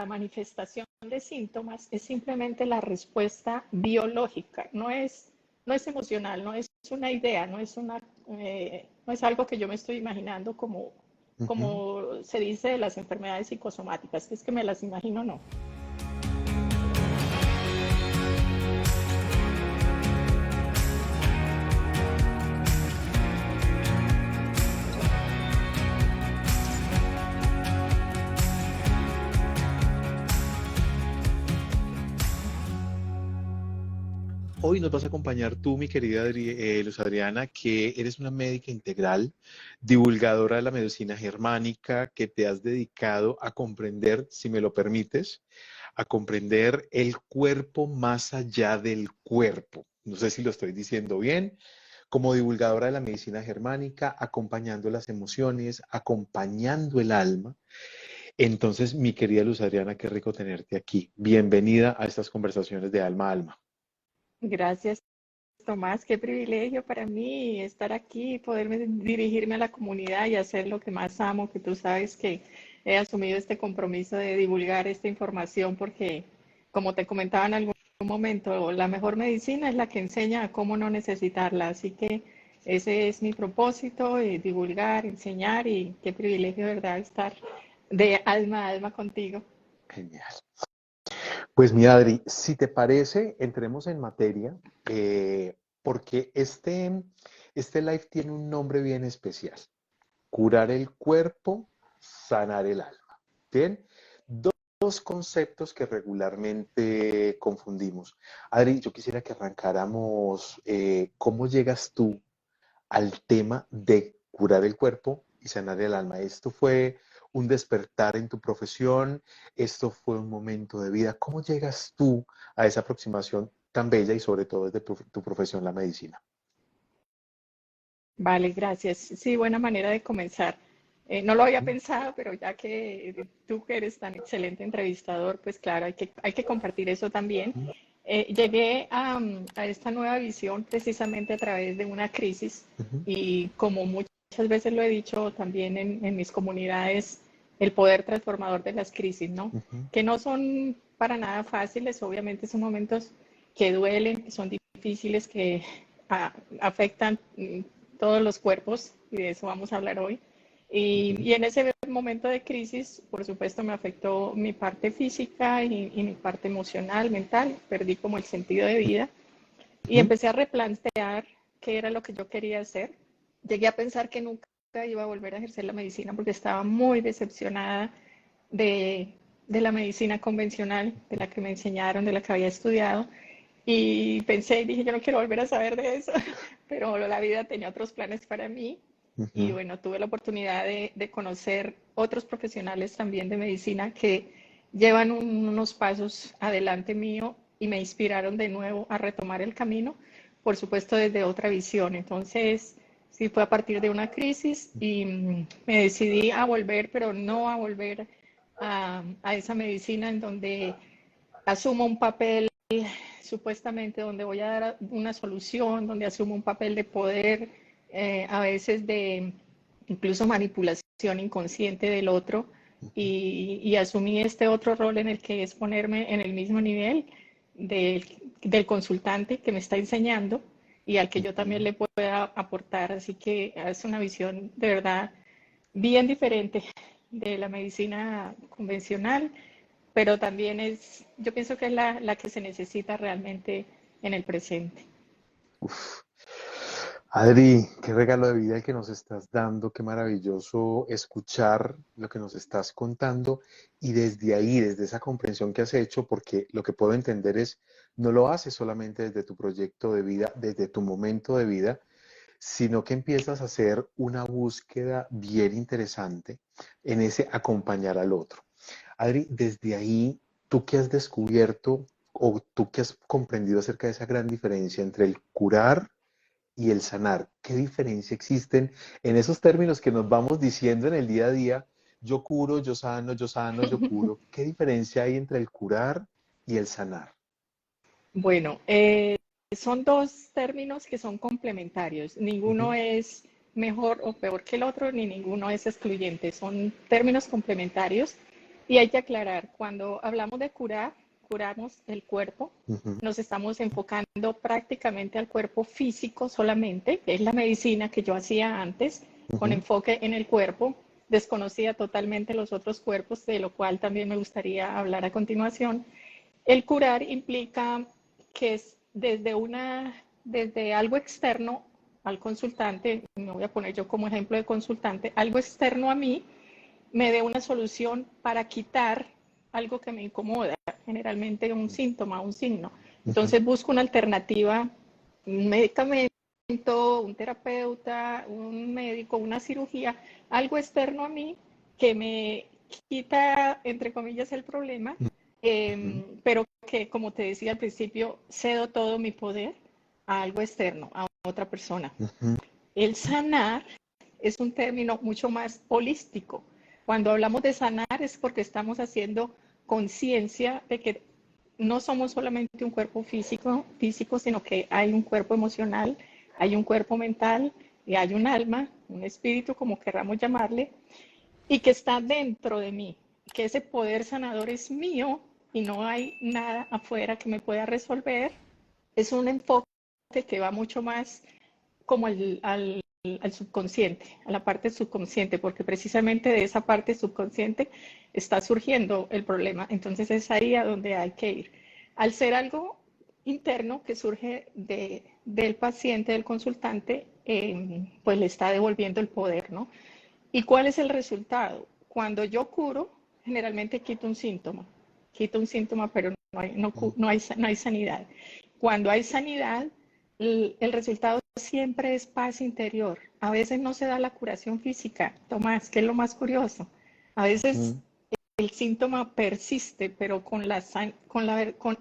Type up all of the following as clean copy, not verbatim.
la manifestación de síntomas es simplemente la respuesta biológica, no es emocional, no es una idea, no es algo que yo me estoy imaginando Ujú. como se dice de las enfermedades psicosomáticas, es que me las imagino, no. Hoy nos vas a acompañar tú, mi querida Luz Adriana, que eres una médica integral, divulgadora de la medicina germánica, que te has dedicado a comprender, si me lo permites, a comprender el cuerpo más allá del cuerpo. No sé si lo estoy diciendo bien. Como divulgadora de la medicina germánica, acompañando las emociones, acompañando el alma. Entonces, mi querida Luz Adriana, qué rico tenerte aquí. Bienvenida a estas conversaciones de alma a alma. Gracias, Tomás, qué privilegio para mí estar aquí, poderme dirigirme a la comunidad y hacer lo que más amo, que tú sabes que he asumido este compromiso de divulgar esta información porque, como te comentaba en algún momento, la mejor medicina es la que enseña a cómo no necesitarla. Así que ese es mi propósito, divulgar, enseñar y qué privilegio, ¿verdad?, estar de alma a alma contigo. Genial. Pues mi Adri, si te parece, entremos en materia, porque este live tiene un nombre bien especial. Curar el cuerpo, sanar el alma. ¿Bien? Dos conceptos que regularmente confundimos. Adri, yo quisiera que arrancáramos, ¿cómo llegas tú al tema de curar el cuerpo y sanar el alma? ¿Esto fue un despertar en tu profesión? ¿Esto fue un momento de vida? ¿Cómo llegas tú a esa aproximación tan bella y sobre todo desde tu profesión, la medicina? Vale, gracias. Sí, buena manera de comenzar. No lo había pensado, pero ya que tú que eres tan excelente entrevistador, pues claro, hay que compartir eso también. Llegué a esta nueva visión precisamente a través de una crisis Ujú, y como muchas veces lo he dicho también en mis comunidades, el poder transformador de las crisis, ¿no? ujú, Que no son para nada fáciles, obviamente son momentos que duelen, que son difíciles, que afectan todos los cuerpos, y de eso vamos a hablar hoy. ujú, Y en ese momento de crisis, por supuesto, me afectó mi parte física y mi parte emocional, mental. Perdí como el sentido de vida y ujú. empecé a replantear qué era lo que yo quería hacer. Llegué a pensar que nunca iba a volver a ejercer la medicina porque estaba muy decepcionada de, de la medicina convencional, de la que me enseñaron, de la que había estudiado. Y pensé y dije, yo no quiero volver a saber de eso, pero la vida tenía otros planes para mí. Y Ujú, bueno, tuve la oportunidad de conocer otros profesionales también de medicina que llevan unos pasos adelante mío y me inspiraron de nuevo a retomar el camino, por supuesto desde otra visión. Entonces, sí fue a partir de una crisis y me decidí a volver, pero no a volver a esa medicina en donde asumo un papel supuestamente donde voy a dar una solución, donde asumo un papel de poder, a veces de incluso manipulación inconsciente del otro, ujú, y asumí este otro rol en el que es ponerme en el mismo nivel del consultante que me está enseñando y al que yo también ujú. le pueda aportar. Así que es una visión de verdad bien diferente de la medicina convencional, pero también yo pienso que es la que se necesita realmente en el presente. Uf. Adri, qué regalo de vida el que nos estás dando, qué maravilloso escuchar lo que nos estás contando y desde ahí, desde esa comprensión que has hecho, porque lo que puedo entender es, no lo haces solamente desde tu proyecto de vida, desde tu momento de vida, sino que empiezas a hacer una búsqueda bien interesante en ese acompañar al otro. Adri, desde ahí, ¿tú qué has descubierto o tú qué has comprendido acerca de esa gran diferencia entre el curar y el sanar? ¿Qué diferencia existen en esos términos que nos vamos diciendo en el día a día? Yo curo, yo sano, yo curo. ¿Qué diferencia hay entre el curar y el sanar? Bueno, son dos términos que son complementarios. Ninguno Ujú, es mejor o peor que el otro, ni ninguno es excluyente. Son términos complementarios. Y hay que aclarar, cuando hablamos de curar, curamos el cuerpo, Ujú, nos estamos enfocando prácticamente al cuerpo físico solamente, que es la medicina que yo hacía antes, con ujú, enfoque en el cuerpo. Desconocía totalmente los otros cuerpos, de lo cual también me gustaría hablar a continuación. El curar implica que es desde algo externo al consultante, me voy a poner yo como ejemplo de consultante, algo externo a mí me dé una solución para quitar algo que me incomoda, generalmente un síntoma, un signo. ujú, Entonces busco una alternativa, un medicamento, un terapeuta, un médico, una cirugía, algo externo a mí que me quita, entre comillas, el problema, ujú, pero que, como te decía al principio, cedo todo mi poder a algo externo, a otra persona. ujú, El sanar es un término mucho más holístico. Cuando hablamos de sanar es porque estamos haciendo conciencia de que no somos solamente un cuerpo físico, sino que hay un cuerpo emocional, hay un cuerpo mental y hay un alma, un espíritu, como querramos llamarle, y que está dentro de mí, que ese poder sanador es mío y no hay nada afuera que me pueda resolver. Es un enfoque que va mucho más como al subconsciente, a la parte subconsciente, porque precisamente de esa parte subconsciente está surgiendo el problema. Entonces es ahí a donde hay que ir. Al ser algo interno que surge del paciente, del consultante, pues le está devolviendo el poder, ¿no? ¿Y cuál es el resultado? Cuando yo curo, generalmente quito un síntoma, pero no hay sanidad. Cuando hay sanidad, el resultado siempre es paz interior. A veces no se da la curación física, Tomás, que es lo más curioso. A veces ujú. el síntoma persiste, pero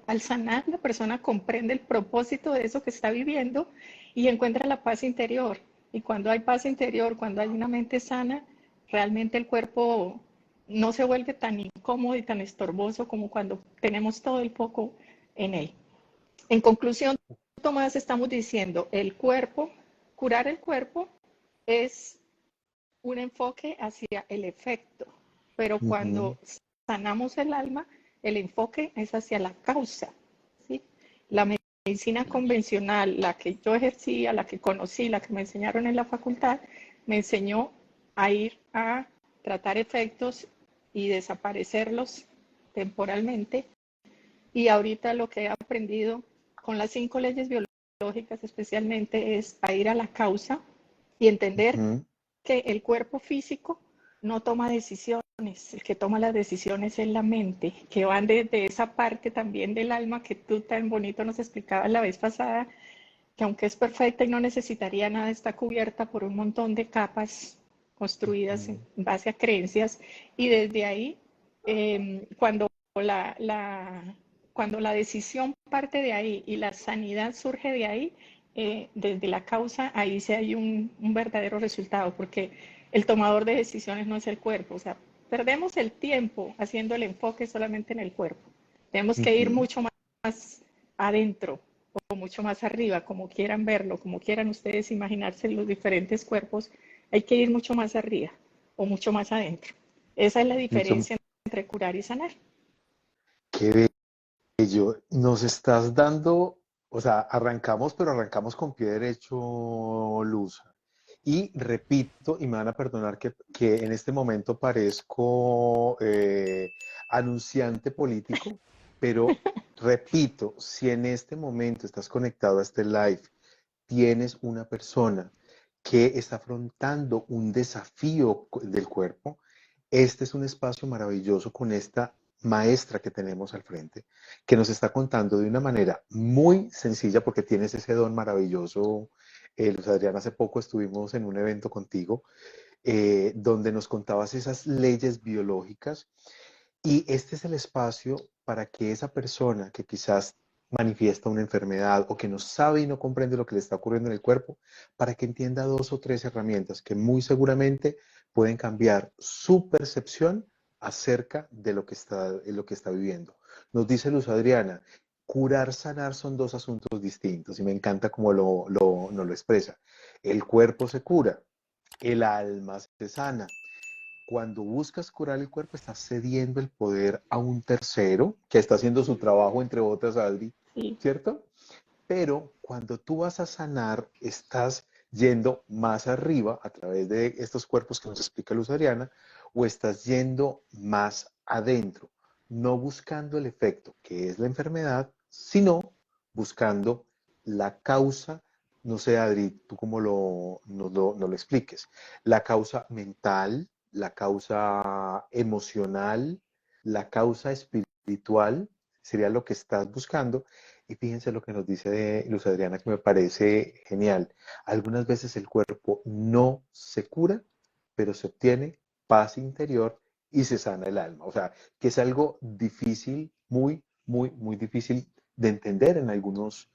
al sanar la persona comprende el propósito de eso que está viviendo y encuentra la paz interior. Y cuando hay paz interior, cuando hay una mente sana, realmente el cuerpo no se vuelve tan incómodo y tan estorboso como cuando tenemos todo el foco en él. En conclusión, Tomás, estamos diciendo, curar el cuerpo es un enfoque hacia el efecto, pero Ujú, cuando sanamos el alma, el enfoque es hacia la causa. ¿Sí? La medicina convencional, la que yo ejercía, la que conocí, la que me enseñaron en la facultad, me enseñó a ir a tratar efectos y desaparecerlos temporalmente. Y ahorita lo que he aprendido con las 5 leyes biológicas especialmente es a ir a la causa y entender ujú. que el cuerpo físico no toma decisiones, el que toma las decisiones es la mente, que van desde esa parte también del alma que tú tan bonito nos explicabas la vez pasada, que aunque es perfecta y no necesitaría nada, está cubierta por un montón de capas construidas en Ujú, base a creencias y desde ahí, cuando la, la, cuando la decisión parte de ahí y la sanidad surge de ahí, desde la causa, ahí sí hay un verdadero resultado, porque el tomador de decisiones no es el cuerpo, o sea, perdemos el tiempo haciendo el enfoque solamente en el cuerpo. Tenemos que ir ujú. mucho más adentro o mucho más arriba, como quieran verlo, como quieran ustedes imaginarse los diferentes cuerpos, hay que ir mucho más arriba o mucho más adentro. Esa es la Mucho, diferencia entre curar y sanar. qué bello. Nos estás dando, o sea, arrancamos, pero arrancamos con pie derecho, Luz. Y repito, y me van a perdonar que en este momento parezco anunciante político, pero repito, si en este momento estás conectado a este live, tienes una persona que está afrontando un desafío del cuerpo, este es un espacio maravilloso con esta maestra que tenemos al frente, que nos está contando de una manera muy sencilla, porque tienes ese don maravilloso. Luz Adriana, hace poco estuvimos en un evento contigo donde nos contabas esas leyes biológicas y este es el espacio para que esa persona que quizás manifiesta una enfermedad o que no sabe y no comprende lo que le está ocurriendo en el cuerpo, para que entienda 2 o 3 herramientas que muy seguramente pueden cambiar su percepción acerca de lo que está viviendo. Nos dice Luz Adriana, curar, sanar son 2 asuntos distintos y me encanta cómo nos lo expresa. El cuerpo se cura, el alma se sana. cuando buscas curar el cuerpo, estás cediendo el poder a un tercero que está haciendo su trabajo, entre otras, Adri, Sí. ¿cierto? Pero cuando tú vas a sanar, estás yendo más arriba a través de estos cuerpos que nos explica Luz Adriana, o estás yendo más adentro, no buscando el efecto, que es la enfermedad, sino buscando la causa. No sé, Adri, tú cómo no lo expliques. La causa mental, la causa emocional, la causa espiritual, sería lo que estás buscando. Y fíjense lo que nos dice Luz Adriana, que me parece genial. Algunas veces el cuerpo no se cura, pero se obtiene paz interior y se sana el alma. O sea, que es algo difícil, muy, muy, muy difícil de entender en algunos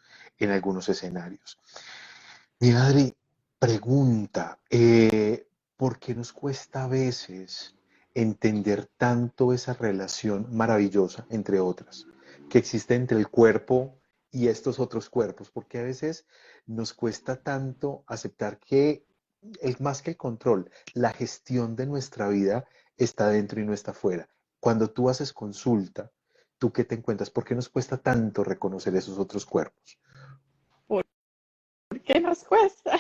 escenarios. Mi Adri, pregunta, ¿por qué nos cuesta a veces entender tanto esa relación maravillosa, entre otras, que existe entre el cuerpo y estos otros cuerpos? Porque a veces nos cuesta tanto aceptar que más que el control, la gestión de nuestra vida está dentro y no está fuera. Cuando tú haces consulta, ¿tú qué te encuentras? ¿Por qué nos cuesta tanto reconocer esos otros cuerpos? ¿Por qué nos cuesta?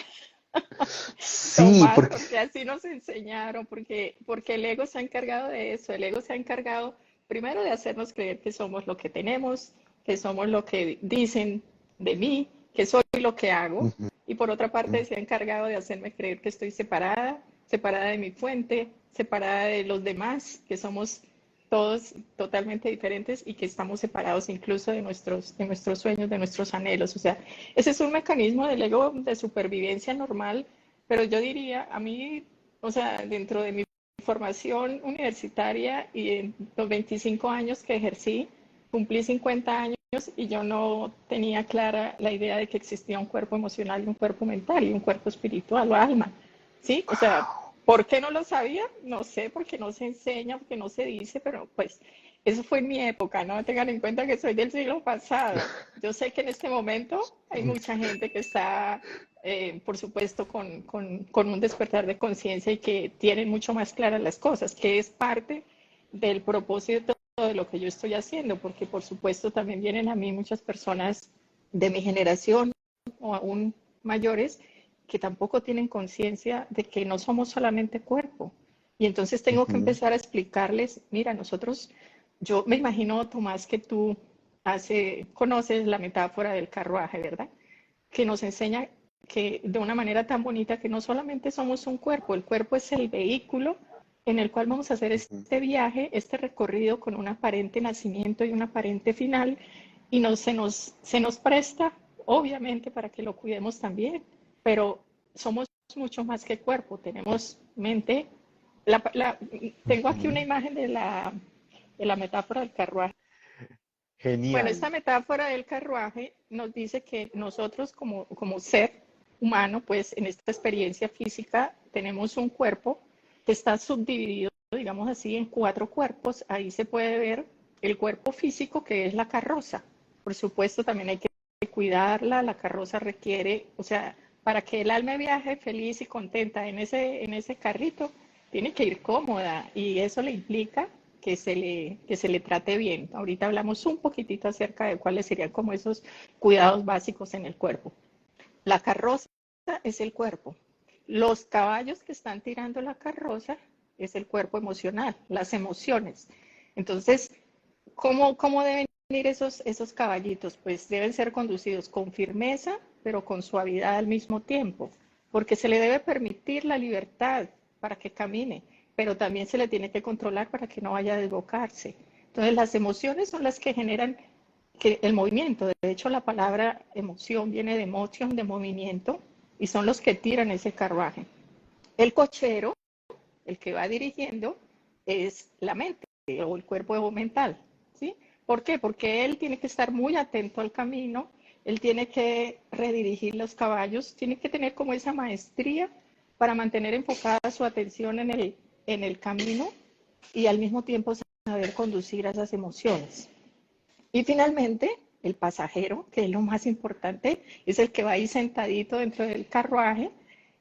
Sí, Tomás, porque porque así nos enseñaron, porque el ego se ha encargado de eso, el ego se ha encargado primero de hacernos creer que somos lo que tenemos, que somos lo que dicen de mí, que soy lo que hago, ujú, y por otra parte se ha encargado de hacerme creer que estoy separada, separada de mi fuente, separada de los demás, que somos todos totalmente diferentes y que estamos separados incluso de nuestros sueños, de nuestros anhelos. O sea, ese es un mecanismo del ego de supervivencia normal, pero yo diría, a mí, o sea, dentro de mi formación universitaria y en los 25 años que ejercí, cumplí 50 años y yo no tenía clara la idea de que existía un cuerpo emocional y un cuerpo mental y un cuerpo espiritual o alma. ¿Sí? O sea, ¿por qué no lo sabía? No sé, porque no se enseña, porque no se dice, pero pues eso fue en mi época, ¿no? Tengan en cuenta que soy del siglo pasado. Yo sé que en este momento hay mucha gente que está, por supuesto, con un despertar de conciencia y que tienen mucho más claras las cosas, que es parte del propósito de lo que yo estoy haciendo, porque por supuesto también vienen a mí muchas personas de mi generación o aún mayores que tampoco tienen conciencia de que no somos solamente cuerpo. Y entonces tengo que ujú. empezar a explicarles, mira, nosotros, yo me imagino, Tomás, que tú conoces la metáfora del carruaje, ¿verdad? Que nos enseña que de una manera tan bonita que no solamente somos un cuerpo, el cuerpo es el vehículo en el cual vamos a hacer Ujú, este viaje, este recorrido con un aparente nacimiento y un aparente final, y se nos presta, obviamente, para que lo cuidemos también, pero somos mucho más que cuerpo, tenemos mente. La, la, Tengo aquí una ujú. imagen de la metáfora del carruaje. Bueno, esta Genial. metáfora del carruaje nos dice que nosotros como ser humano, pues en esta experiencia física tenemos un cuerpo que está subdividido, digamos así, en cuatro cuerpos. Ahí se puede ver el cuerpo físico, que es la carroza. Por supuesto, también hay que cuidarla. La carroza requiere, o sea, para que el alma viaje feliz y contenta en ese carrito, tiene que ir cómoda y eso le implica que se le trate bien. Ahorita hablamos un poquitito acerca de cuáles serían como esos cuidados básicos en el cuerpo. La carroza es el cuerpo. Los caballos que están tirando la carroza es el cuerpo emocional, las emociones. Entonces, cómo deben ir esos caballitos? Pues deben ser conducidos con firmeza, pero con suavidad al mismo tiempo, porque se le debe permitir la libertad para que camine, pero también se le tiene que controlar para que no vaya a desbocarse. Entonces, las emociones son las que generan el movimiento. De hecho, la palabra emoción viene de motion, de movimiento, y son los que tiran ese carruaje. El cochero, el que va dirigiendo, es la mente o el cuerpo mental, ¿sí? ¿Por qué? Porque él tiene que estar muy atento al camino, él tiene que redirigir los caballos, tiene que tener como esa maestría para mantener enfocada su atención en el camino y al mismo tiempo saber conducir a esas emociones. Y finalmente, el pasajero, que es lo más importante, es el que va ahí sentadito dentro del carruaje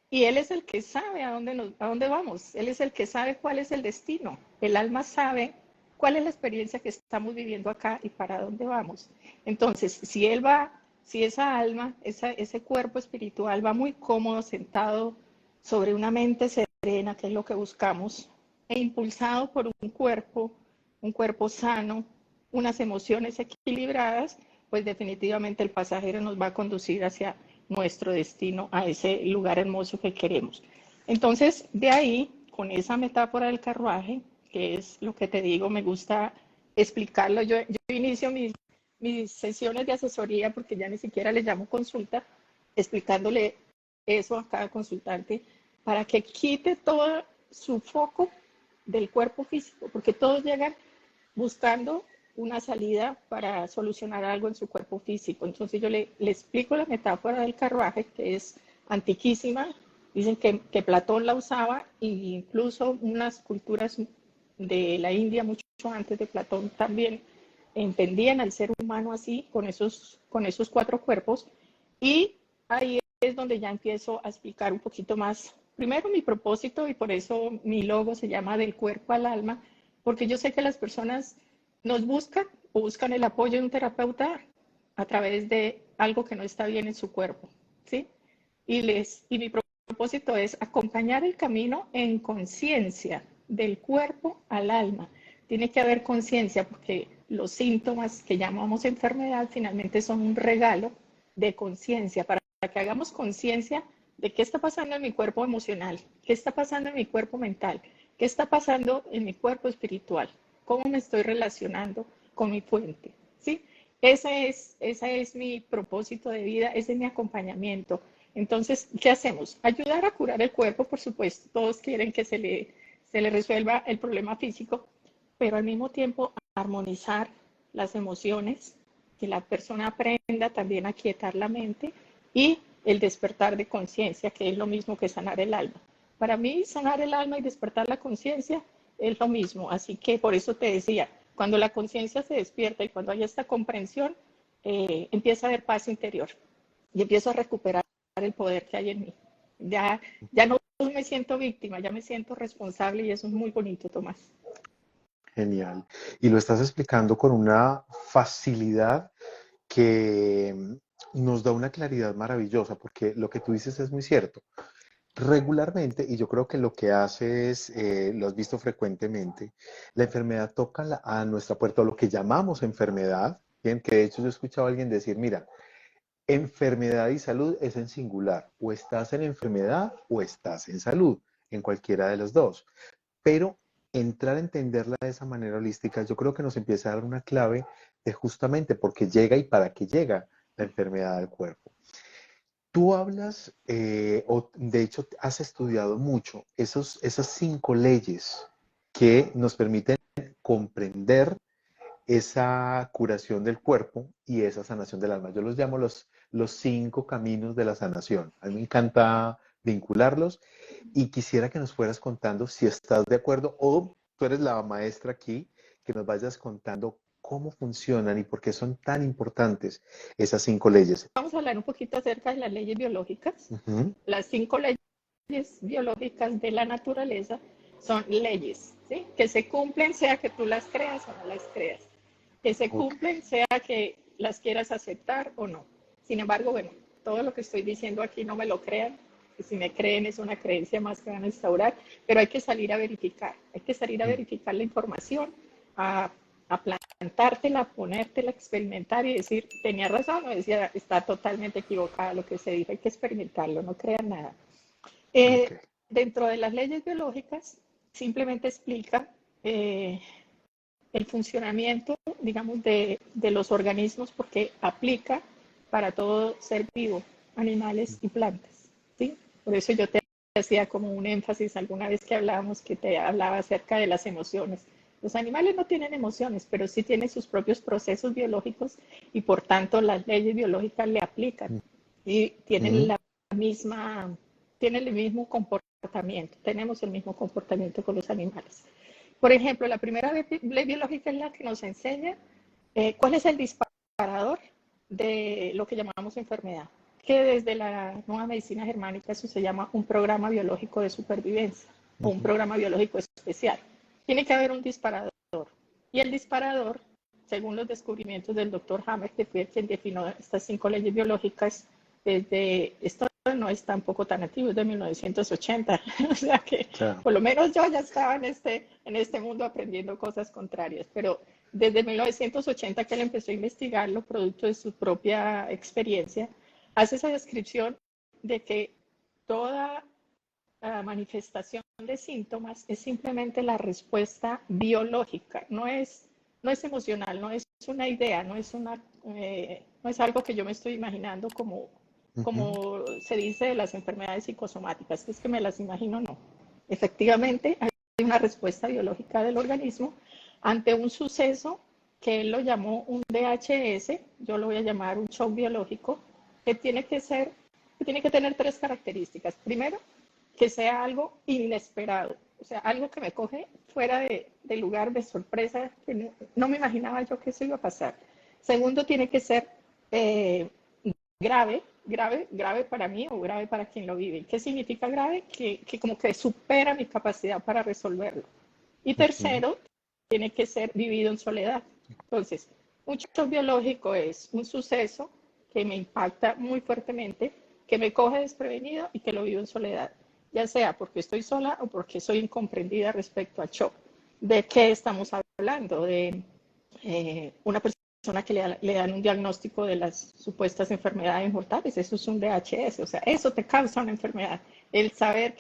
Y Él es el que sabe a dónde vamos. Él es el que sabe cuál es el destino. El alma sabe cuál es la experiencia que estamos viviendo acá y para dónde vamos. Entonces, si Él va, si esa alma, ese cuerpo espiritual va muy cómodo, sentado sobre una mente serena, que es lo que buscamos, e impulsado por un cuerpo sano, unas emociones equilibradas, pues definitivamente el pasajero nos va a conducir hacia nuestro destino, a ese lugar hermoso que queremos. Entonces, de ahí, con esa metáfora del carruaje, que es lo que te digo, me gusta explicarlo. Yo inicio mis sesiones de asesoría, porque ya ni siquiera le llamo consulta, explicándole eso a cada consultante para que quite todo su foco del cuerpo físico, porque todos llegan buscando una salida para solucionar algo en su cuerpo físico. Entonces yo le explico la metáfora del carruaje, que es antiquísima. Dicen que Platón la usaba e incluso unas culturas de la India mucho antes de Platón también entendían al ser humano así, con esos cuatro cuerpos. Y ahí es donde ya empiezo a explicar un poquito más, primero mi propósito, y por eso mi logo se llama Del cuerpo al alma, porque yo sé que las personas nos buscan o buscan el apoyo de un terapeuta a través de algo que no está bien en su cuerpo, ¿sí? Y mi propósito es acompañar el camino en conciencia, del cuerpo al alma. Tiene que haber conciencia porque los síntomas que llamamos enfermedad finalmente son un regalo de conciencia, para que hagamos conciencia de qué está pasando en mi cuerpo emocional, qué está pasando en mi cuerpo mental, qué está pasando en mi cuerpo espiritual, cómo me estoy relacionando con mi fuente, ¿sí? Ese es mi propósito de vida, ese es mi acompañamiento. Entonces, ¿qué hacemos? Ayudar a curar el cuerpo, por supuesto. Todos quieren que se le resuelva el problema físico, pero al mismo tiempo armonizar las emociones, que la persona aprenda también a quietar la mente y el despertar de conciencia, que es lo mismo que sanar el alma. Para mí, sanar el alma y despertar la conciencia es lo mismo. Así que por eso te decía, cuando la conciencia se despierta y cuando hay esta comprensión, empieza a haber paz interior y empiezo a recuperar el poder que hay en mí. Ya no me siento víctima, ya me siento responsable y eso es muy bonito, Tomás. Genial. Y lo estás explicando con una facilidad que nos da una claridad maravillosa, porque lo que tú dices es muy cierto. Regularmente, y yo creo que lo que hace es, lo has visto frecuentemente, la enfermedad toca a nuestra puerta, o lo que llamamos enfermedad, bien, que de hecho yo he escuchado a alguien decir, mira, enfermedad y salud es en singular, o estás en enfermedad o estás en salud, en cualquiera de los dos. Pero entrar a entenderla de esa manera holística, yo creo que nos empieza a dar una clave de justamente por qué llega y para qué llega la enfermedad al cuerpo. Tú hablas, o de hecho has estudiado mucho esas 5 leyes que nos permiten comprender esa curación del cuerpo y esa sanación del alma. Yo los llamo los 5 caminos de la sanación. A mí me encanta vincularlos y quisiera que nos fueras contando si estás de acuerdo o tú eres la maestra aquí, que nos vayas contando cómo funcionan y por qué son tan importantes esas 5 leyes. Vamos a hablar un poquito acerca de las leyes biológicas. Ujú. Las 5 leyes biológicas de la naturaleza son leyes, ¿sí? Que se cumplen sea que tú las creas o no las creas. Que se Ok. cumplen sea que las quieras aceptar o no. Sin embargo, bueno, todo lo que estoy diciendo aquí no me lo crean. Y si me creen es una creencia más que van a instaurar, pero hay que salir a verificar. Hay que salir a Mm. verificar la información, a, a plantártela, ponértela, experimentar y decir, tenía razón o decía, está totalmente equivocada lo que se dice, hay que experimentarlo, no crean nada. Ok. Dentro de las leyes biológicas, simplemente explica el funcionamiento, digamos, de los organismos porque aplica para todo ser vivo, animales y plantas, ¿sí? Por eso yo te hacía como un énfasis alguna vez que hablábamos, que te hablaba acerca de las emociones. Los animales no tienen emociones, pero sí tienen sus propios procesos biológicos y por tanto las leyes biológicas le aplican y tienen Mm. la misma, tienen el mismo comportamiento, tenemos el mismo comportamiento con los animales. Por ejemplo, la primera ley biológica es la que nos enseña cuál es el disparador de lo que llamamos enfermedad, que desde la nueva medicina germánica eso se llama un programa biológico de supervivencia o un Ujú. programa biológico especial. Tiene que haber un disparador. Y el disparador, según los descubrimientos del doctor Hammer, que fue quien definió estas 5 leyes biológicas, esto no es tampoco tan antiguo, es de 1980, o sea que Claro. por lo menos yo ya estaba en este mundo aprendiendo cosas contrarias, pero desde 1980 que él empezó a investigarlo, producto de su propia experiencia, hace esa descripción de que toda manifestación de síntomas es simplemente la respuesta biológica, no es emocional, no es una idea, no es algo que yo me estoy imaginando Ujú. como se dice de las enfermedades psicosomáticas, que es que me las imagino, no. Efectivamente, hay una respuesta biológica del organismo ante un suceso que él lo llamó un DHS, yo lo voy a llamar un shock biológico, que que tiene que tener 3 características. Primero, que sea algo inesperado, o sea, algo que me coge fuera de lugar, de sorpresa, que no me imaginaba yo que eso iba a pasar. Segundo, tiene que ser eh, grave para mí o grave para quien lo vive. ¿Qué significa grave? Que como que supera mi capacidad para resolverlo. Y Ujú. tercero, tiene que ser vivido en soledad. Entonces, un shock biológico es un suceso que me impacta muy fuertemente, que me coge desprevenido y que lo vivo en soledad, ya sea porque estoy sola o porque soy incomprendida respecto al shock. ¿De qué estamos hablando? De una persona que le dan un diagnóstico de las supuestas enfermedades mortales, eso es un DHS, o sea, eso te causa una enfermedad. El saber Ok.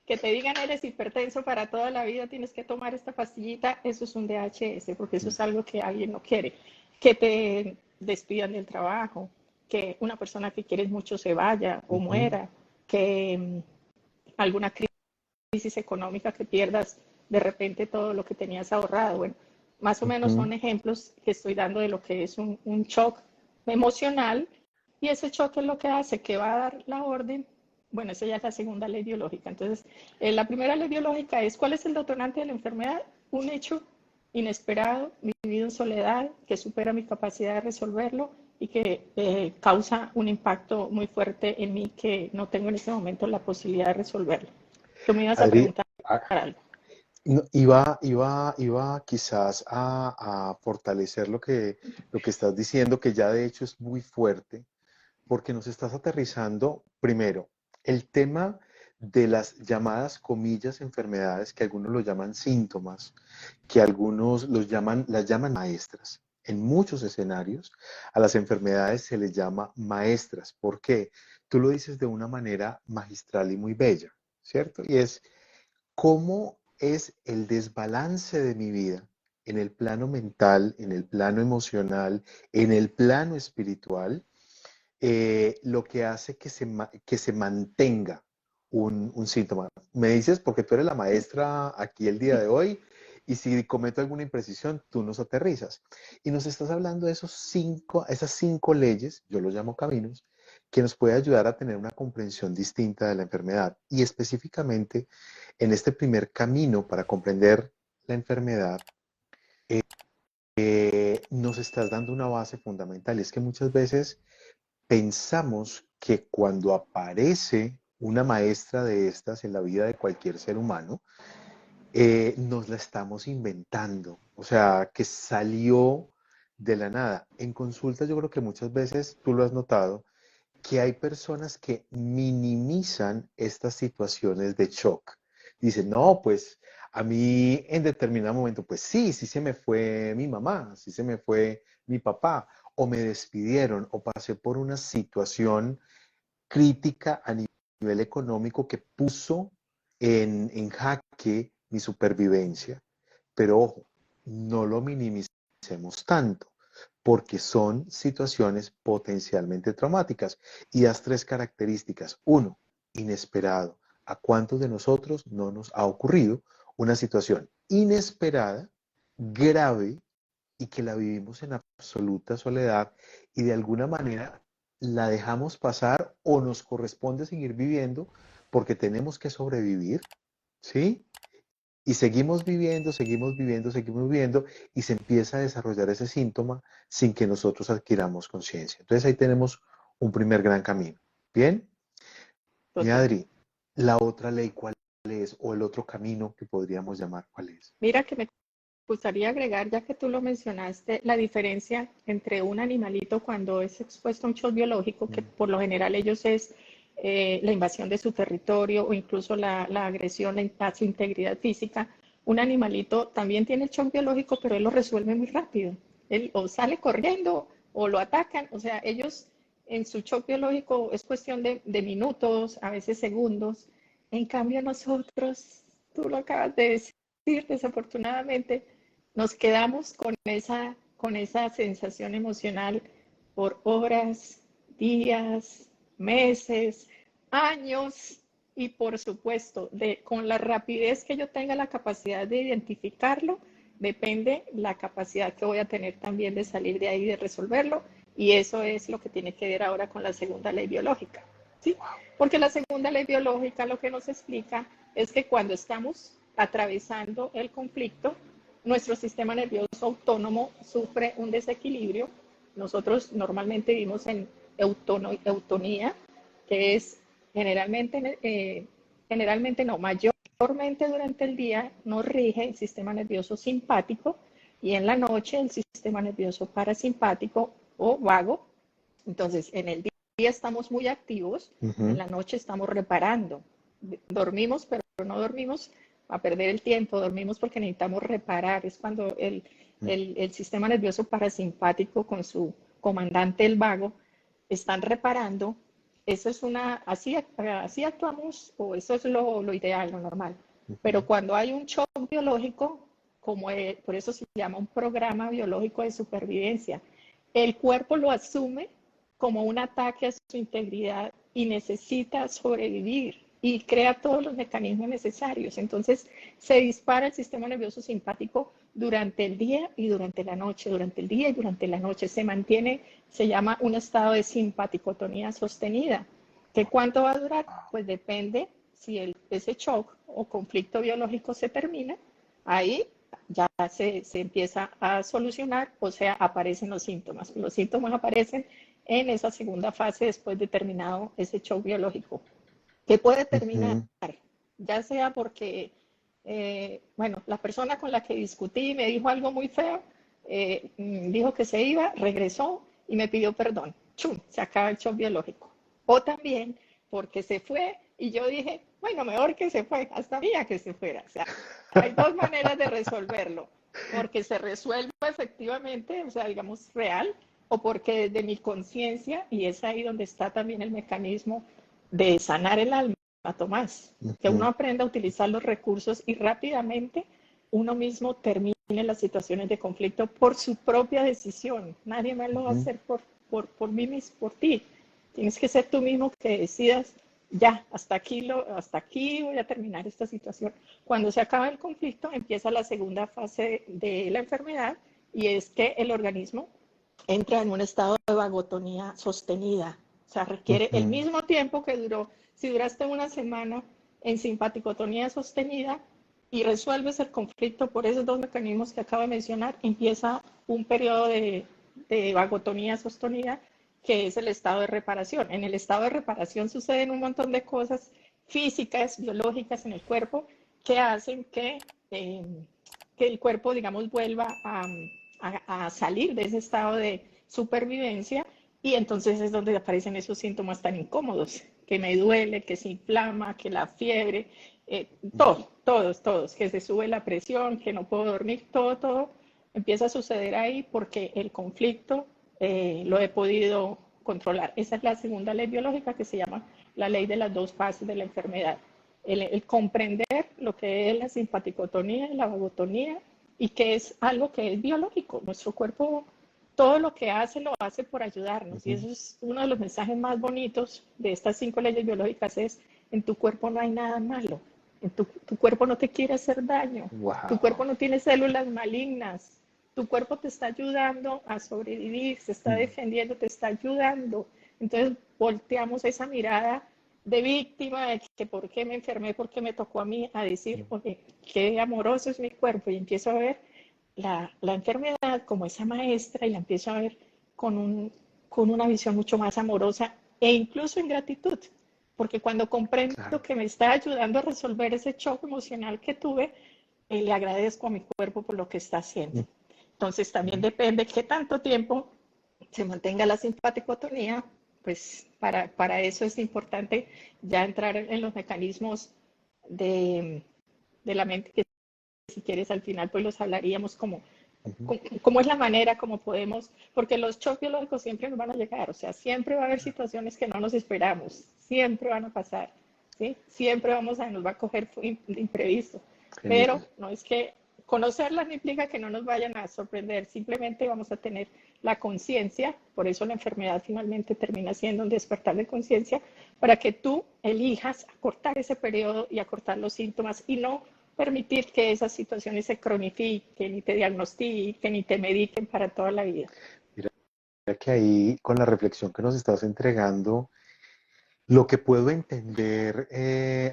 que te digan eres hipertenso para toda la vida, tienes que tomar esta pastillita, eso es un DHS, porque eso Mm. es algo que alguien no quiere. Que te despidan del trabajo, que una persona que quieres mucho se vaya o Ujú. muera, que alguna crisis económica, que pierdas de repente todo lo que tenías ahorrado. Bueno, más o menos Ujú. son ejemplos que estoy dando de lo que es un shock emocional, y ese shock es lo que hace que va a dar la orden. Bueno, esa ya es la segunda ley biológica. Entonces, la primera ley biológica es: ¿cuál es el detonante de la enfermedad? Un hecho inesperado, vivido en soledad, que supera mi capacidad de resolverlo y que causa un impacto muy fuerte en mí, que no tengo en este momento la posibilidad de resolverlo. Tú me ibas a Adri, preguntar algo. no, iba quizás a fortalecer lo que estás diciendo, que ya de hecho es muy fuerte, porque nos estás aterrizando primero el tema de las llamadas comillas enfermedades, que algunos lo llaman síntomas, que algunos las llaman maestras. En muchos escenarios a las enfermedades se les llama maestras. ¿Por qué? Tú lo dices de una manera magistral y muy bella, ¿cierto? Y es cómo es el desbalance de mi vida en el plano mental, en el plano emocional, en el plano espiritual, lo que hace que se mantenga un síntoma. Me dices porque tú eres la maestra aquí el día de hoy, y si cometo alguna imprecisión, tú nos aterrizas. Y nos estás hablando de esas 5 leyes, yo los llamo caminos, que nos puede ayudar a tener una comprensión distinta de la enfermedad. Y específicamente en este primer camino para comprender la enfermedad, nos estás dando una base fundamental. Y es que muchas veces pensamos que cuando aparece una maestra de estas en la vida de cualquier ser humano, nos la estamos inventando, o sea, que salió de la nada. En consulta yo creo que muchas veces tú lo has notado, que hay personas que minimizan estas situaciones de shock. Dicen, no, pues a mí en determinado momento, pues sí, sí se me fue mi mamá, sí se me fue mi papá, o me despidieron, o pasé por una situación crítica a nivel económico que puso en jaque mi supervivencia. Pero ojo, no lo minimicemos tanto, porque son situaciones potencialmente traumáticas. Y das 3 características. Uno, inesperado. ¿A cuántos de nosotros no nos ha ocurrido una situación inesperada, grave, y que la vivimos en absoluta soledad y de alguna manera la dejamos pasar o nos corresponde seguir viviendo porque tenemos que sobrevivir, ¿sí? Y seguimos viviendo, seguimos viviendo, seguimos viviendo, y se empieza a desarrollar ese síntoma sin que nosotros adquiramos conciencia. Entonces ahí tenemos un primer gran camino. ¿Bien? Mi Total. Adri, la otra ley, ¿cuál es? O el otro camino que podríamos llamar, ¿cuál es? Mira que me gustaría agregar, ya que tú lo mencionaste, la diferencia entre un animalito cuando es expuesto a un shock biológico, que Mm, por lo general ellos es la invasión de su territorio o incluso la agresión a su integridad física. Un animalito también tiene el shock biológico, pero él lo resuelve muy rápido. Él o sale corriendo o lo atacan. O sea, ellos en su shock biológico es cuestión de minutos, a veces segundos. En cambio, nosotros, tú lo acabas de decir, desafortunadamente, nos quedamos con esa sensación emocional por horas, días, meses, años y por supuesto, con la rapidez que yo tenga la capacidad de identificarlo, depende la capacidad que voy a tener también de salir de ahí, de resolverlo, y eso es lo que tiene que ver ahora con la segunda ley biológica, ¿sí? Porque la segunda ley biológica lo que nos explica es que cuando estamos atravesando el conflicto, nuestro sistema nervioso autónomo sufre un desequilibrio. Nosotros normalmente vivimos en eutonía, que es generalmente no, mayormente durante el día nos rige el sistema nervioso simpático y en la noche el sistema nervioso parasimpático o vago. Entonces, en el día estamos muy activos, en ujú, la noche estamos reparando. Dormimos, pero no dormimos a perder el tiempo, dormimos porque necesitamos reparar. Es cuando mm, el sistema nervioso parasimpático con su comandante, el vago, están reparando. Eso es así actuamos, o eso es lo ideal, lo normal. Pero ujú. cuando hay un shock biológico, por eso se llama un programa biológico de supervivencia, el cuerpo lo asume como un ataque a su integridad y necesita sobrevivir y crea todos los mecanismos necesarios. Entonces se dispara el sistema nervioso simpático durante el día y durante la noche, durante el día y durante la noche. Se mantiene, se llama un estado de simpaticotonía sostenida. ¿Qué cuánto va a durar? Pues depende si ese shock o conflicto biológico se termina, ahí ya se empieza a solucionar, o sea, aparecen los síntomas. Los síntomas aparecen en esa segunda fase después de terminado ese shock biológico, que puede terminar, Ujú. ya sea porque, bueno, la persona con la que discutí me dijo algo muy feo, dijo que se iba, regresó y me pidió perdón. ¡Chum! Se acaba el shock biológico. O también porque se fue y yo dije, bueno, mejor que se fue, hasta mía que se fuera. O sea, hay dos maneras de resolverlo, porque se resuelve efectivamente, o sea, digamos, real, o porque desde mi conciencia, y es ahí donde está también el mecanismo de sanar el alma, Tomás, que uno Ujú, aprenda a utilizar los recursos y rápidamente uno mismo termine las situaciones de conflicto por su propia decisión. Nadie más lo va a ujú. hacer por mí mismo, por ti. Tienes que ser tú mismo que decidas, ya, hasta aquí voy a terminar esta situación. Cuando se acaba el conflicto, empieza la segunda fase de la enfermedad y es que el organismo entra en un estado de vagotonía sostenida. O sea, requiere el Ujú. mismo tiempo que duró. Si duraste una semana en simpaticotonía sostenida y resuelves el conflicto por esos dos mecanismos que acabo de mencionar, empieza un periodo de vagotonía sostenida que es el estado de reparación. En el estado de reparación suceden un montón de cosas físicas, biológicas en el cuerpo que hacen que el cuerpo, digamos, vuelva a salir de ese estado de supervivencia y entonces es donde aparecen esos síntomas tan incómodos, que me duele, que se inflama, que la fiebre, todos, que se sube la presión, que no puedo dormir, todo empieza a suceder ahí porque el conflicto lo he podido controlar. Esa es la segunda ley biológica que se llama la ley de las dos fases de la enfermedad. El comprender lo que es la simpaticotonía y la vagotonía y que es algo que es biológico. Nuestro cuerpo, todo lo que hace, lo hace por ayudarnos. Y Ujú. eso es uno de los mensajes más bonitos de estas 5 leyes biológicas, es en tu cuerpo no hay nada malo. Tu cuerpo no te quiere hacer daño. Tu cuerpo Wow. no tiene células malignas. Tu cuerpo te está ayudando a sobrevivir, se está Mm, defendiendo, te está ayudando. Entonces volteamos esa mirada de víctima, de que por qué me enfermé, por qué me tocó a mí, a decir, mm, oye, qué amoroso es mi cuerpo, y empiezo a ver la enfermedad como esa maestra y la empiezo a ver con con una visión mucho más amorosa e incluso en gratitud, porque cuando comprendo Claro. que me está ayudando a resolver ese shock emocional que tuve, le agradezco a mi cuerpo por lo que está haciendo. Entonces también Ujú. depende qué tanto tiempo se mantenga la simpaticotonía, pues para eso es importante ya entrar en los mecanismos de, de la mente, que si quieres al final pues los hablaríamos Ujú. cómo es la manera, cómo podemos, porque los shocks biológicos siempre nos van a llegar, o sea, siempre va a haber situaciones que no nos esperamos, siempre van a pasar, ¿sí? Siempre nos va a coger de imprevisto, pero Genial. no es que conocerlas no implica que no nos vayan a sorprender, simplemente vamos a tener la conciencia, por eso la enfermedad finalmente termina siendo un despertar de conciencia, para que tú elijas acortar ese periodo y acortar los síntomas y no permitir que esas situaciones se cronifiquen, ni te diagnostiquen, ni te mediquen para toda la vida. Mira que ahí, con la reflexión que nos estás entregando, lo que puedo entender,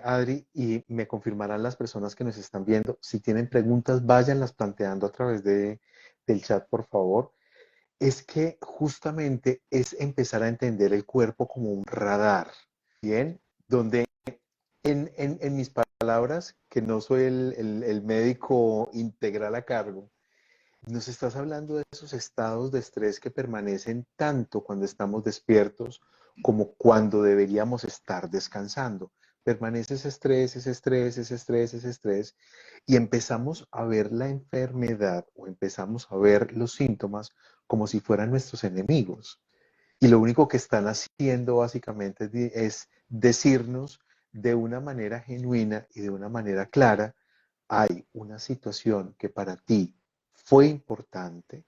Adri, y me confirmarán las personas que nos están viendo, si tienen preguntas, váyanlas planteando a través del chat, por favor, es que justamente es empezar a entender el cuerpo como un radar, ¿bien? Donde en mis palabras, que no soy el médico integral a cargo, nos estás hablando de esos estados de estrés que permanecen tanto cuando estamos despiertos como cuando deberíamos estar descansando. Permanece ese estrés, ese estrés, ese estrés, ese estrés, y empezamos a ver la enfermedad o empezamos a ver los síntomas como si fueran nuestros enemigos. Y lo único que están haciendo básicamente es decirnos de una manera genuina y de una manera clara, hay una situación que para ti fue importante,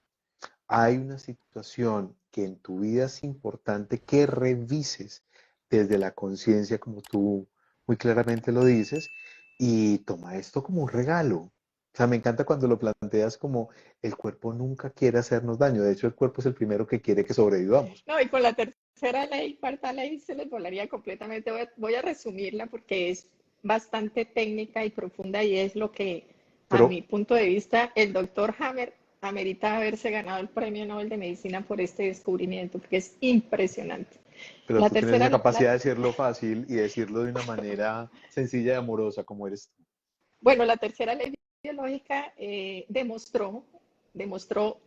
hay una situación que en tu vida es importante que revises desde la conciencia, como tú muy claramente lo dices, y toma esto como un regalo. O sea, me encanta cuando lo planteas como el cuerpo nunca quiere hacernos daño. De hecho, el cuerpo es el primero que quiere que sobrevivamos. No, y con la tercera ley, cuarta ley, se les volaría completamente. Voy a resumirla porque es bastante técnica y profunda y es lo que, a Pero, mi punto de vista, el doctor Hammer amerita haberse ganado el Premio Nobel de Medicina por este descubrimiento, porque es impresionante. pero La tú tienes esa tercera, capacidad de decirlo fácil y decirlo de una manera sencilla y amorosa como eres tú. bueno, la tercera ley biológica demostró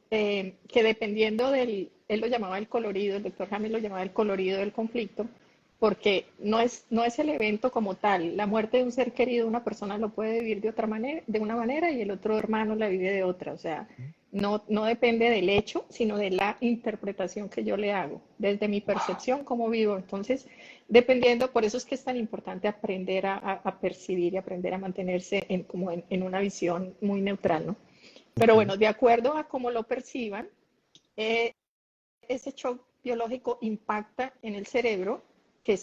que dependiendo él lo llamaba el colorido, el doctor Hamil lo llamaba el colorido del conflicto, porque no es el evento como tal. La muerte de un ser querido, una persona lo puede vivir de otra manera, de una manera y el otro hermano la vive de otra. O sea, no depende del hecho, sino de la interpretación que yo le hago, desde mi Wow. percepción, cómo vivo. Entonces, dependiendo, por eso es que es tan importante aprender a percibir y aprender a mantenerse en una visión muy neutral, ¿no? Pero Ujú. bueno, de acuerdo a cómo lo perciban, eh, ese shock biológico impacta en el cerebro, que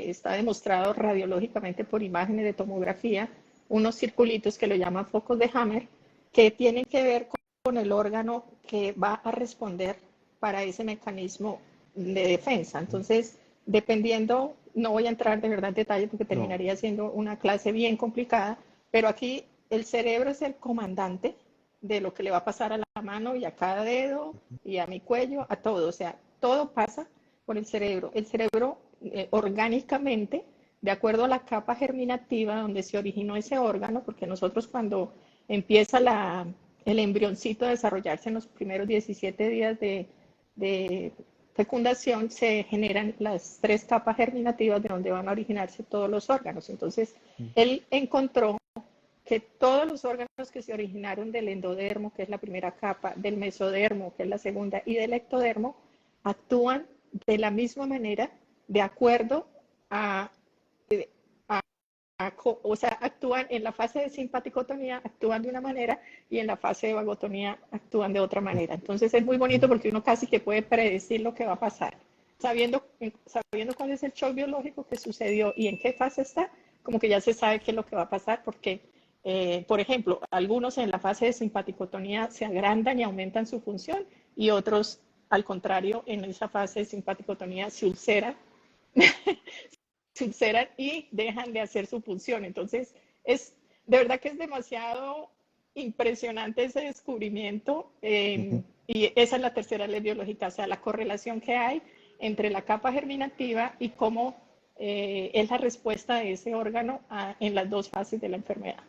está demostrado radiológicamente por imágenes de tomografía, unos circulitos que lo llaman focos de Hammer, que tienen que ver con el órgano que va a responder para ese mecanismo de defensa. Entonces, dependiendo, no voy a entrar de verdad en detalle porque No, terminaría siendo una clase bien complicada, pero aquí el cerebro es el comandante de lo que le va a pasar a la mano y a cada dedo y a mi cuello, a todo. O sea, todo pasa por el cerebro. El cerebro orgánicamente, de acuerdo a la capa germinativa donde se originó ese órgano, porque nosotros cuando empieza el embrioncito a desarrollarse en los primeros 17 días de fecundación, se generan las tres capas germinativas de donde van a originarse todos los órganos. Entonces, él encontró que todos los órganos que se originaron del endodermo, que es la primera capa, del mesodermo, que es la segunda, y del ectodermo, actúan de la misma manera, de acuerdo a, o sea, actúan en la fase de simpaticotonía, actúan de una manera, y en la fase de vagotonía actúan de otra manera. Entonces es muy bonito porque uno casi que puede predecir lo que va a pasar. Sabiendo cuál es el shock biológico que sucedió y en qué fase está, como que ya se sabe qué es lo que va a pasar, porque, por ejemplo, algunos en la fase de simpaticotonía se agrandan y aumentan su función, y otros, al contrario, en esa fase de simpaticotonía se ulceran y dejan de hacer su función. Entonces, de verdad que es demasiado impresionante ese descubrimiento, Ujú. y esa es la tercera ley biológica, o sea, la correlación que hay entre la capa germinativa y cómo es la respuesta de ese órgano en las dos fases de la enfermedad.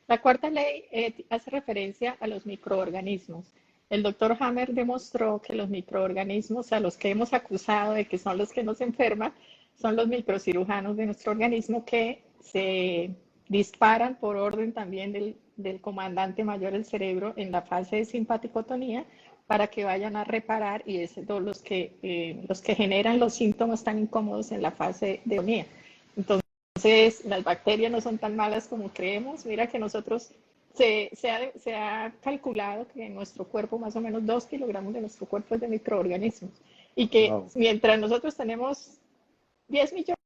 La cuarta ley hace referencia a los microorganismos. El doctor Hammer demostró que los microorganismos a los que hemos acusado de que son los que nos enferman son los microcirujanos de nuestro organismo que se disparan por orden también del comandante mayor del cerebro en la fase de simpaticotonía para que vayan a reparar y es los que generan los síntomas tan incómodos en la fase de agonía. Entonces, las bacterias no son tan malas como creemos. Mira que nosotros se ha calculado que en nuestro cuerpo más o menos 2 kilogramos de nuestro cuerpo es de microorganismos y que Wow. mientras nosotros tenemos 10 millones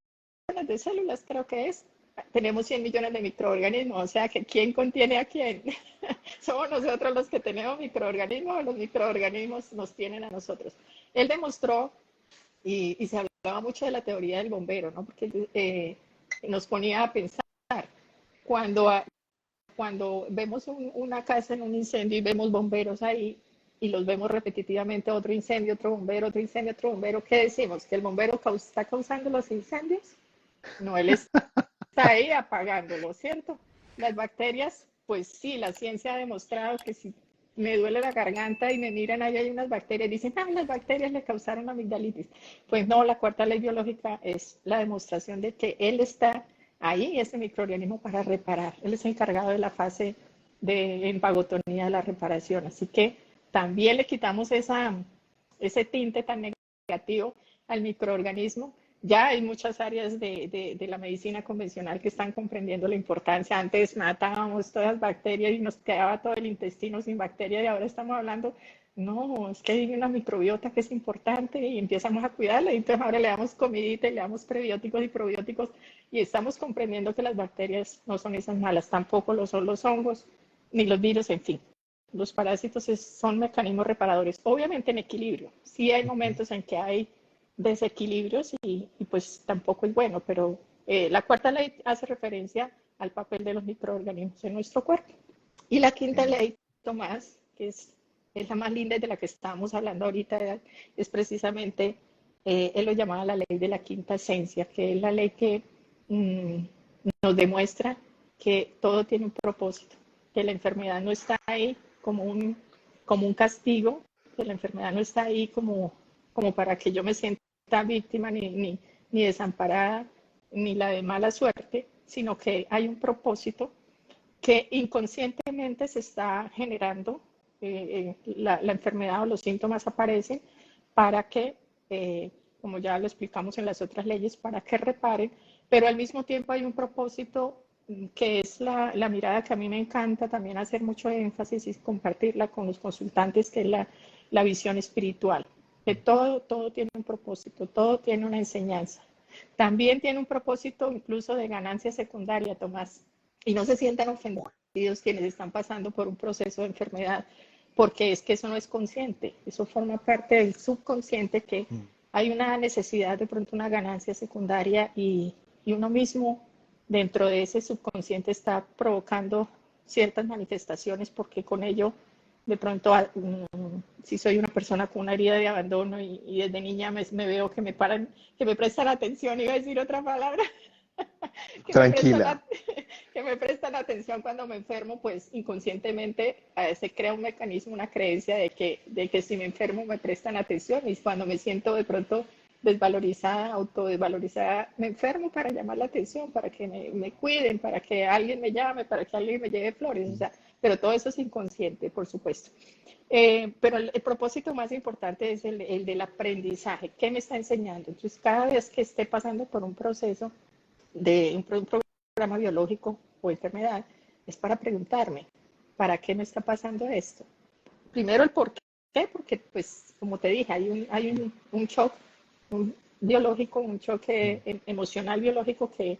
de células, creo que es, tenemos 100 millones de microorganismos. O sea que ¿quién contiene a quién? ¿Somos nosotros los que tenemos microorganismos o los microorganismos nos tienen a nosotros? Él demostró, y se hablaba mucho de la teoría del bombero, ¿no? Porque nos ponía a pensar, cuando, cuando vemos una casa en un incendio y vemos bomberos ahí y los vemos repetitivamente, otro incendio, otro bombero, otro incendio, otro bombero, ¿qué decimos? ¿Que el bombero está causando los incendios? No, él está ahí apagándolo, ¿cierto? Las bacterias, pues sí, la ciencia ha demostrado que si me duele la garganta y me miran, ahí hay unas bacterias, dicen, ah, las bacterias le causaron la amigdalitis. Pues no, la cuarta ley biológica es la demostración de que él está ahí, ese microorganismo, para reparar. Él es encargado de la fase de empagotonía de la reparación. Así que también le quitamos ese tinte tan negativo al microorganismo. Ya hay muchas áreas de la medicina convencional que están comprendiendo la importancia. Antes matábamos todas las bacterias y nos quedaba todo el intestino sin bacterias y ahora estamos hablando, no, es que hay una microbiota que es importante y empezamos a cuidarla. Y entonces ahora le damos comidita y le damos prebióticos y probióticos y estamos comprendiendo que las bacterias no son esas malas, tampoco lo son los hongos ni los virus, en fin. Los parásitos son mecanismos reparadores, obviamente en equilibrio. Sí hay Ujú. momentos en que hay desequilibrios y pues tampoco es bueno, pero la cuarta ley hace referencia al papel de los microorganismos en nuestro cuerpo. Y la quinta Genial. ley, Tomás, que es la más linda de la que estábamos hablando ahorita, es precisamente, él lo llamaba la ley de la quinta esencia, que es la ley que mmm, nos demuestra que todo tiene un propósito, que la enfermedad no está ahí como un castigo, que la enfermedad no está ahí como para que yo me sienta víctima ni desamparada, ni la de mala suerte, sino que hay un propósito que inconscientemente se está generando, la enfermedad o los síntomas aparecen para que, como ya lo explicamos en las otras leyes, para que reparen, pero al mismo tiempo hay un propósito que es la mirada que a mí me encanta también hacer mucho énfasis y compartirla con los consultantes, que es la visión espiritual, que todo tiene un propósito, todo tiene una enseñanza. También tiene un propósito incluso de ganancia secundaria, Tomás, y no se sientan ofendidos quienes están pasando por un proceso de enfermedad, porque es que eso no es consciente, eso forma parte del subconsciente, que Mm. hay una necesidad, de pronto una ganancia secundaria y uno mismo dentro de ese subconsciente está provocando ciertas manifestaciones porque con ello de pronto si soy una persona con una herida de abandono y desde niña me veo que me paran, que me prestan atención, iba a decir otra palabra, que me prestan, Tranquila. que me prestan atención cuando me enfermo, pues inconscientemente se crea un mecanismo, una creencia de que si me enfermo me prestan atención y cuando me siento de pronto desvalorizada, autodesvalorizada, me enfermo para llamar la atención, para que me cuiden, para que alguien me llame, para que alguien me lleve flores, o Mm. sea, pero todo eso es inconsciente, por supuesto. Pero el propósito más importante es el del aprendizaje. ¿Qué me está enseñando? Entonces, cada vez que esté pasando por un proceso de un programa biológico o enfermedad, es para preguntarme, ¿para qué me está pasando esto? Primero el por qué, porque pues como te dije, hay un shock un biológico, un choque Mm. emocional biológico que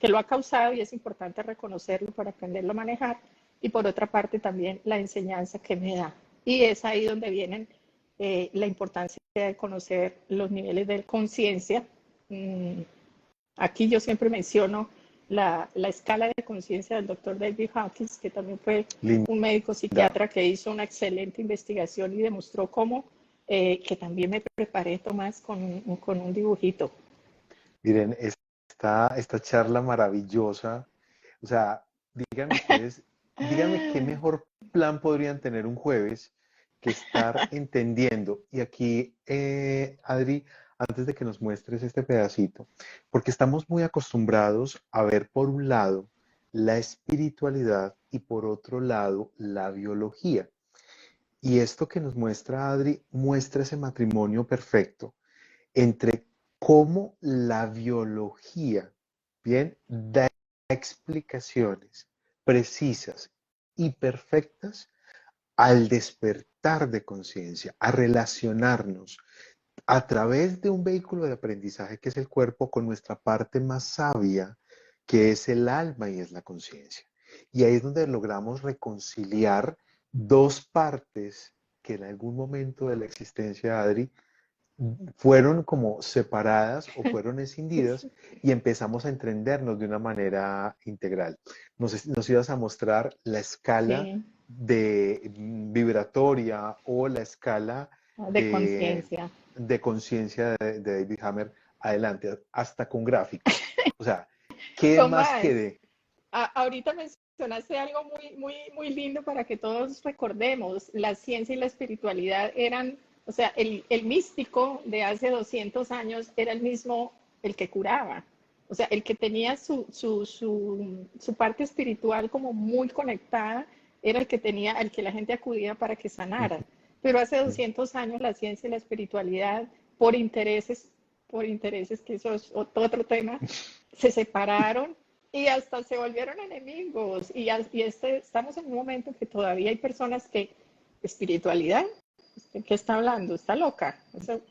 lo ha causado y es importante reconocerlo para aprenderlo a manejar. Y por otra parte también la enseñanza que me da. Y es ahí donde vienen la importancia de conocer los niveles de conciencia. Aquí yo siempre menciono la escala de conciencia del doctor David Hawkins, que también fue Linda. un médico psiquiatra que hizo una excelente investigación y demostró cómo, que también me preparé, Tomás, con un dibujito. Miren, esta charla maravillosa, o sea, díganme ustedes, díganme qué mejor plan podrían tener un jueves que estar entendiendo. Y aquí, Adri, antes de que nos muestres este pedacito, porque estamos muy acostumbrados a ver por un lado la espiritualidad y por otro lado la biología. Y esto que nos muestra Adri muestra ese matrimonio perfecto entre cómo la biología, bien, da explicaciones precisas y perfectas al despertar de conciencia, a relacionarnos a través de un vehículo de aprendizaje que es el cuerpo con nuestra parte más sabia, que es el alma y es la conciencia. Y ahí es donde logramos reconciliar dos partes que en algún momento de la existencia, Adri, fueron como separadas o fueron escindidas y empezamos a entendernos de una manera integral. Nos ibas a mostrar la escala Sí, vibratoria o la escala de de, conciencia. de conciencia de David Hammer adelante, hasta con gráficos. O sea, ¿qué más Tomás, quede? ahorita mencionaste algo muy lindo para que todos recordemos. La ciencia y la espiritualidad eran, o sea, el místico de hace 200 años era el mismo, el que curaba. O sea, el que tenía su parte espiritual como muy conectada, era el que tenía, al que la gente acudía para que sanara. Pero hace 200 años la ciencia y la espiritualidad, por intereses, que eso es otro tema, se separaron y hasta se volvieron enemigos. Estamos en un momento en que todavía hay personas que, espiritualidad, ¿de qué está hablando? Está loca.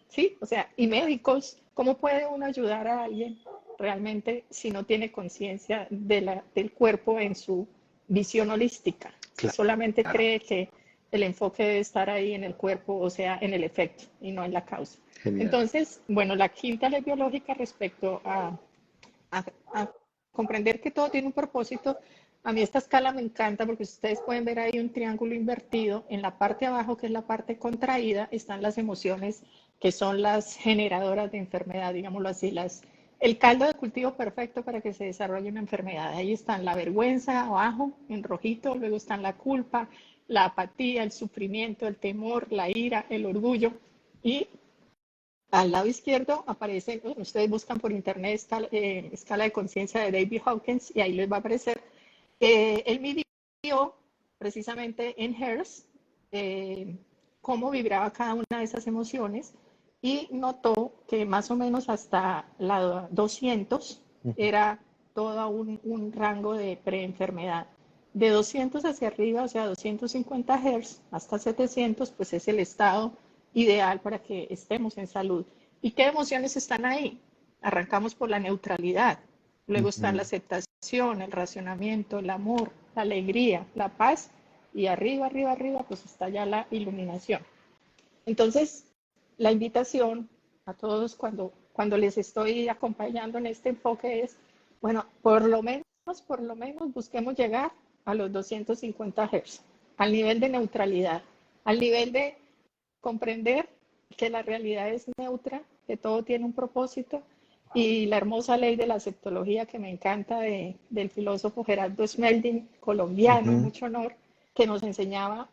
Sí, o sea, y médicos, ¿cómo puede uno ayudar a alguien realmente si no tiene conciencia del cuerpo en su visión holística? Si solamente Claro, cree que el enfoque debe estar ahí en el cuerpo, o sea, en el efecto y no en la causa. genial. Entonces, bueno, la quinta ley biológica respecto a comprender que todo tiene un propósito. A mí esta escala me encanta porque ustedes pueden ver ahí un triángulo invertido. En la parte de abajo, que es la parte contraída, están las emociones que son las generadoras de enfermedad, digámoslo así, el caldo de cultivo perfecto para que se desarrolle una enfermedad. Ahí están la vergüenza abajo, en rojito, luego están la culpa, la apatía, el sufrimiento, el temor, la ira, el orgullo. Y al lado izquierdo aparece, ustedes buscan por internet escala de conciencia de David Hawkins y ahí les va a aparecer. Él midió precisamente en Hertz cómo vibraba cada una de esas emociones y notó que más o menos hasta la 200 era todo un rango de preenfermedad. De 200 hacia arriba, o sea, 250 Hz hasta 700, pues es el estado ideal para que estemos en salud. ¿Y qué emociones están ahí? Arrancamos por la neutralidad, luego está la aceptación, el racionamiento, el amor, la alegría, la paz, y arriba, pues está ya la iluminación. Entonces, la invitación a todos cuando les estoy acompañando en este enfoque es, bueno, por lo menos busquemos llegar a los 250 Hz, al nivel de neutralidad, al nivel de comprender que la realidad es neutra, que todo tiene un propósito y la hermosa ley de la aceptología que me encanta del filósofo Gerardo Smelding, colombiano, Ujú. mucho honor, que nos enseñaba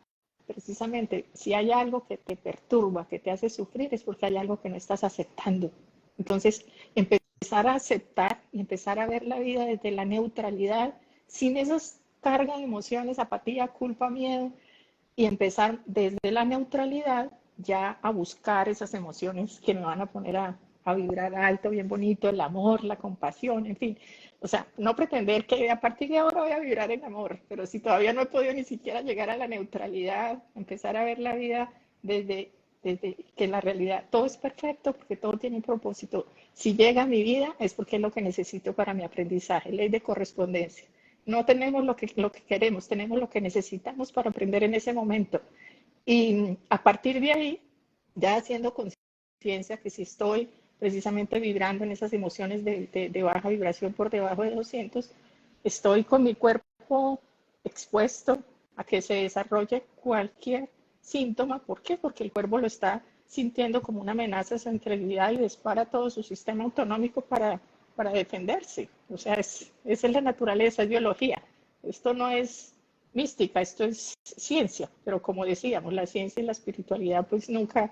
precisamente si hay algo que te perturba, que te hace sufrir, es porque hay algo que no estás aceptando. Entonces, empezar a aceptar y empezar a ver la vida desde la neutralidad, sin esas cargas de emociones, apatía, culpa, miedo, y empezar desde la neutralidad ya a buscar esas emociones que me van a poner a vibrar alto, bien bonito, el amor, la compasión, en fin. O sea, no pretender que a partir de ahora voy a vibrar en amor, pero si todavía no he podido ni siquiera llegar a la neutralidad, empezar a ver la vida desde que la realidad todo es perfecto, porque todo tiene un propósito. Si llega a mi vida es porque es lo que necesito para mi aprendizaje, ley de correspondencia. No tenemos lo que queremos, tenemos lo que necesitamos para aprender en ese momento. Y a partir de ahí, ya haciendo conciencia que si estoy precisamente vibrando en esas emociones de baja vibración por debajo de 200, estoy con mi cuerpo expuesto a que se desarrolle cualquier síntoma. ¿Por qué? Porque el cuerpo lo está sintiendo como una amenaza a su integridad y dispara todo su sistema autonómico para defenderse. O sea, es la naturaleza, es biología. Esto no es mística, esto es ciencia, pero como decíamos, la ciencia y la espiritualidad pues nunca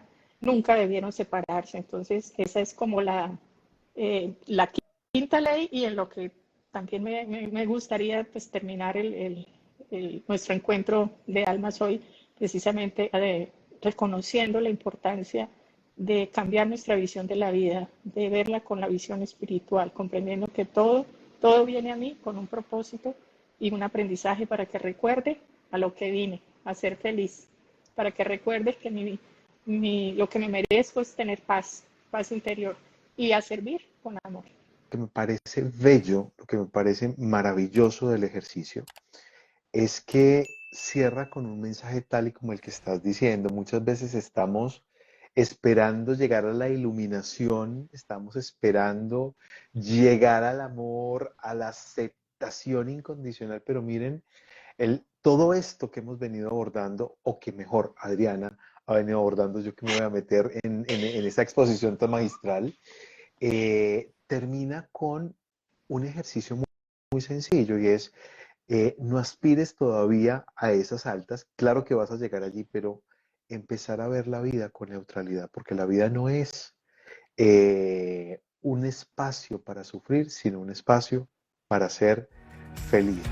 debieron separarse. Entonces, esa es como la quinta ley, y en lo que también me gustaría pues terminar nuestro encuentro de almas hoy, precisamente reconociendo la importancia de cambiar nuestra visión de la vida, de verla con la visión espiritual, comprendiendo que todo viene a mí con un propósito y un aprendizaje para que recuerde a lo que vine, a ser feliz, para que recuerde que lo que me merezco es tener paz interior y a servir con amor. Lo que me parece bello, lo que me parece maravilloso del ejercicio, es que cierra con un mensaje tal y como el que estás diciendo. Muchas veces estamos esperando llegar a la iluminación, estamos esperando llegar al amor, a la aceptación incondicional, pero miren, todo esto que hemos venido abordando, o que mejor Adriana ha venido abordando, yo que me voy a meter en esta exposición tan magistral, termina con un ejercicio muy sencillo, y es, no aspires todavía a esas altas, claro que vas a llegar allí, pero empezar a ver la vida con neutralidad, porque la vida no es un espacio para sufrir, sino un espacio para ser feliz.